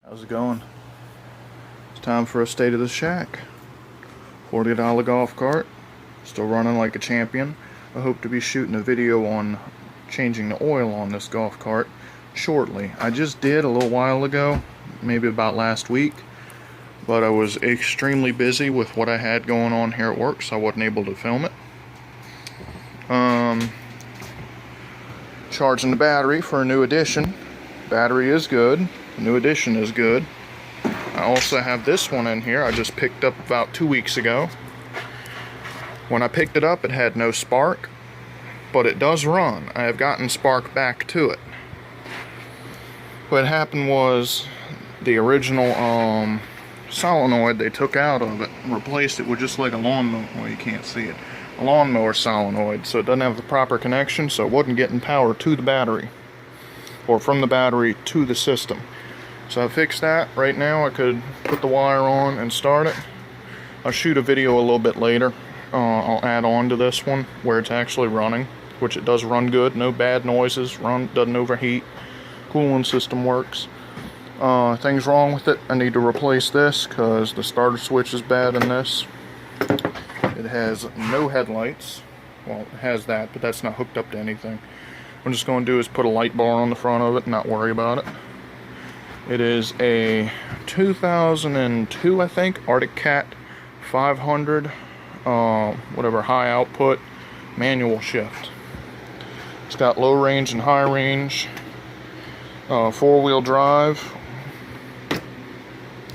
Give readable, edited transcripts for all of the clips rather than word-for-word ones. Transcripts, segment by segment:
How's it going? It's time for a state of the shack. $40 golf cart. Still running like a champion. I hope to be shooting a video on changing the oil on this golf cart shortly. I just did a little while ago, maybe about last week, but I was extremely busy with what I had going on here at work, so I wasn't able to film it. Charging the battery for a new edition. Battery is good. The new edition is good. I also have this one in here I just picked up about 2 weeks ago. When I picked it up, it had no spark, but it does run. I have gotten spark back to it. What happened was the original solenoid they took out of it and replaced it with just like a lawnmower. Well, you can't see it. A lawnmower solenoid, so it doesn't have the proper connection, so it wasn't getting power to the battery or from the battery to the system. So I fixed that. Right now I could put the wire on and start it. I'll shoot a video a little bit later. I'll add on to this one where it's actually running, which it does run good. No bad noises, doesn't overheat. Cooling system works. Things wrong with it. I need to replace this because the starter switch is bad in this. It has no headlights. Well, it has that, but that's not hooked up to anything. What I'm just going to do is put a light bar on the front of it and not worry about it. It is a 2002, I think, Arctic Cat 500, whatever, high output manual shift. It's got low range and high range, four-wheel drive,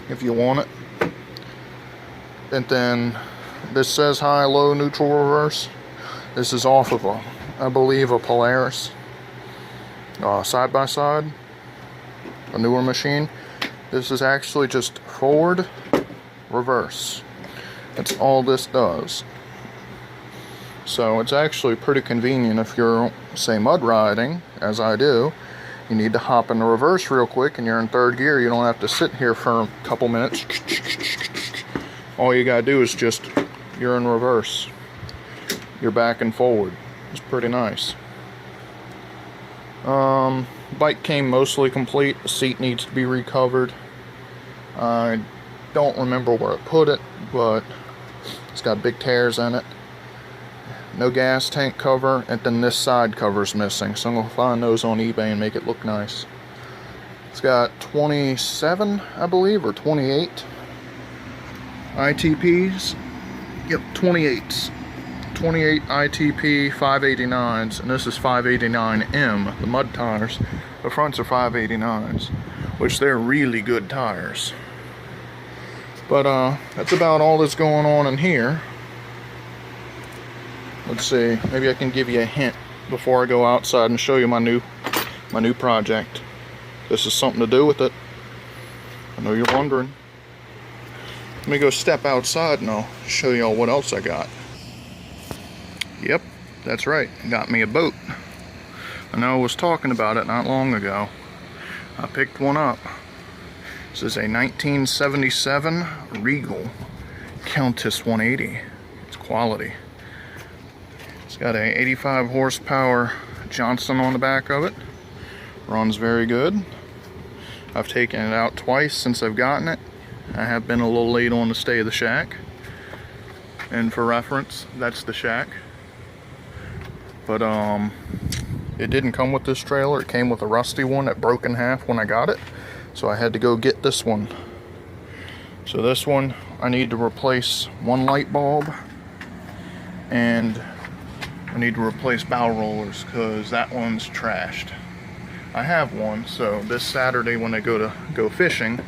if you want it. And then this says high, low, neutral, reverse. This is off of I believe a Polaris side-by-side. A newer machine. This is actually just forward, reverse. That's all this does. So it's actually pretty convenient if you're, say, mud riding, as I do. You need to hop in the reverse real quick and you're in third gear. You don't have to sit here for a couple minutes. All you gotta do is just, you're in reverse. You're back and forward. It's pretty nice. Bike came mostly complete. The seat needs to be recovered. I don't remember where I put it, but it's got big tears in it. No gas tank cover, and then this side cover's missing, so I'm going to find those on eBay and make it look nice. It's got 27, I believe, or 28 ITPs. Yep, 28s. 28 ITP 589s, and this is 589M, the mud tires. The fronts are 589s, which they're really good tires. But that's about all that's going on in here. Let's see, maybe I can give you a hint before I go outside and show you my new project. This is something to do with it. I know you're wondering. Let me go step outside and I'll show y'all what else I got. Yep, that's right. Got me a boat. I know I was talking about it not long ago. I picked one up. This is a 1977 Regal Countess 180. It's quality. It's got a 85 horsepower Johnson on the back of it. Runs very good. I've taken it out twice since I've gotten it. I have been a little late on the stay of the shack. And for reference, that's the shack. But it didn't come with this trailer. It came with a rusty one that broke in half when I got it, so I had to go get this one. So this one, I need to replace one light bulb, and I need to replace bow rollers because that one's trashed. I have one, so this Saturday when I go fishing,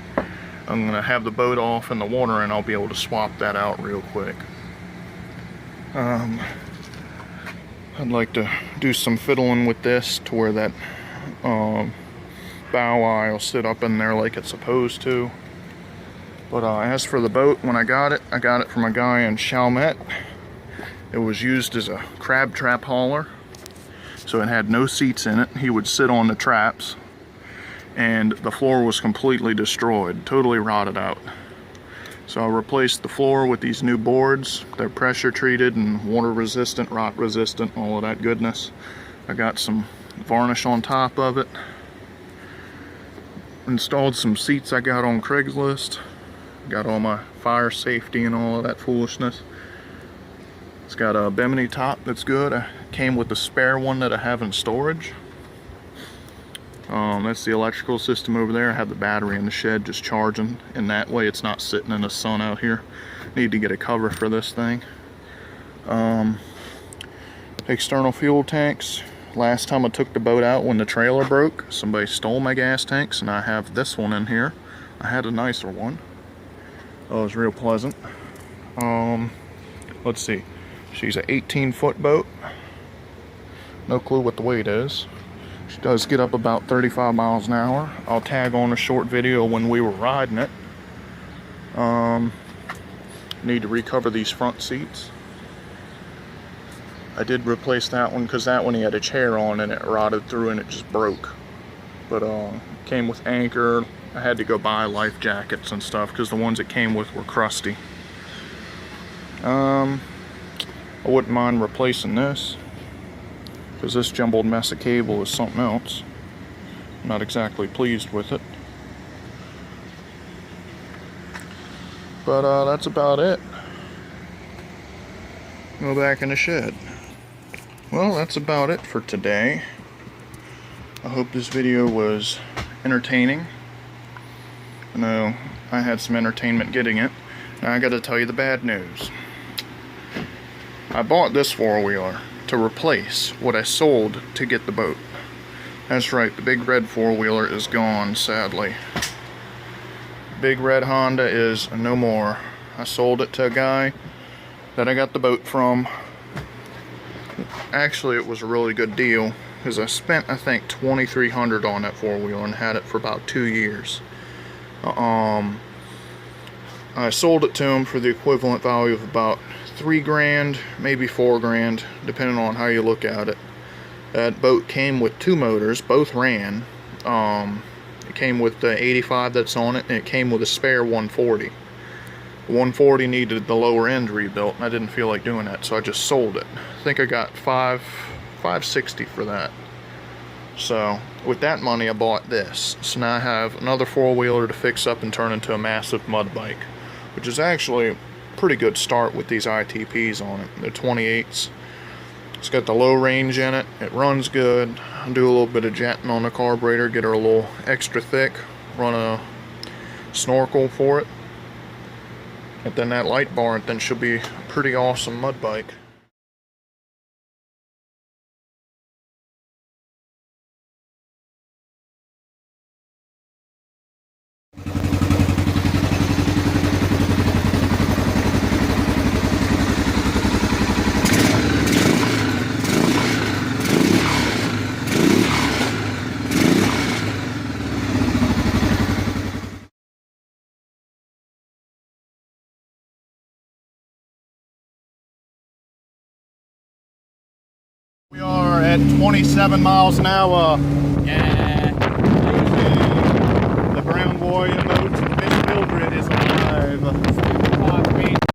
I'm gonna have the boat off in the water and I'll be able to swap that out real quick. I'd like to do some fiddling with this to where that bow eye will sit up in there like it's supposed to. But as for the boat, when I got it from a guy in Chalmette. It was used as a crab trap hauler, so it had no seats in it. He would sit on the traps, and the floor was completely destroyed, totally rotted out. So I replaced the floor with these new boards. They're pressure treated and water resistant, rot resistant, all of that goodness. I got some varnish on top of it. installed some seats I got on Craigslist. Got all my fire safety and all of that foolishness. It's got a bimini top that's good. I came with the spare one that I have in storage. That's the electrical system over there. I have the battery in the shed just charging, and that way it's not sitting in the sun out here. Need to get a cover for this thing. External fuel tanks. Last time I took the boat out when the trailer broke, somebody stole my gas tanks, and I have this one in here. I had a nicer one. Oh, it was real pleasant. Let's see. She's an 18-foot boat. No clue what the weight is. She does get up about 35 miles an hour. I'll tag on a short video when we were riding it. Need to recover these front seats. I did replace that one because that one he had a chair on and it rotted through and it just broke. But came with anchor. I had to go buy life jackets and stuff because the ones it came with were crusty. I wouldn't mind replacing this, because this jumbled mess of cable is something else. I'm not exactly pleased with it. But that's about it. Go back in the shed. Well, that's about it for today. I hope this video was entertaining. I know I had some entertainment getting it. Now I gotta tell you the bad news. I bought this four-wheeler to replace what I sold to get the boat. That's right, the big red four-wheeler is gone, sadly. Big red Honda is no more. I sold it to a guy that I got the boat from. Actually, it was a really good deal because I spent, I think, $2,300 on that four-wheeler and had it for about 2 years. I sold it to him for the equivalent value of about $3 grand, maybe $4 grand, depending on how you look at it. That boat came with 2 motors, both ran. It came with the 85 that's on it, and it came with a spare 140. The 140 needed the lower end rebuilt, and I didn't feel like doing that, so I just sold it. I think I got $560 for that. So with that money, I bought this. So now I have another four-wheeler to fix up and turn into a massive mud bike, which is actually a pretty good start with these ITPs on it. They're 28s. It's got the low range in it. It runs good. I'll do a little bit of jetting on the carburetor, get her a little extra thick, run a snorkel for it. And then that light bar, then she'll be a pretty awesome mud bike. We are at 27 miles an hour. Yeah. The Brown Warrior boat, the Miss Mildred, is alive.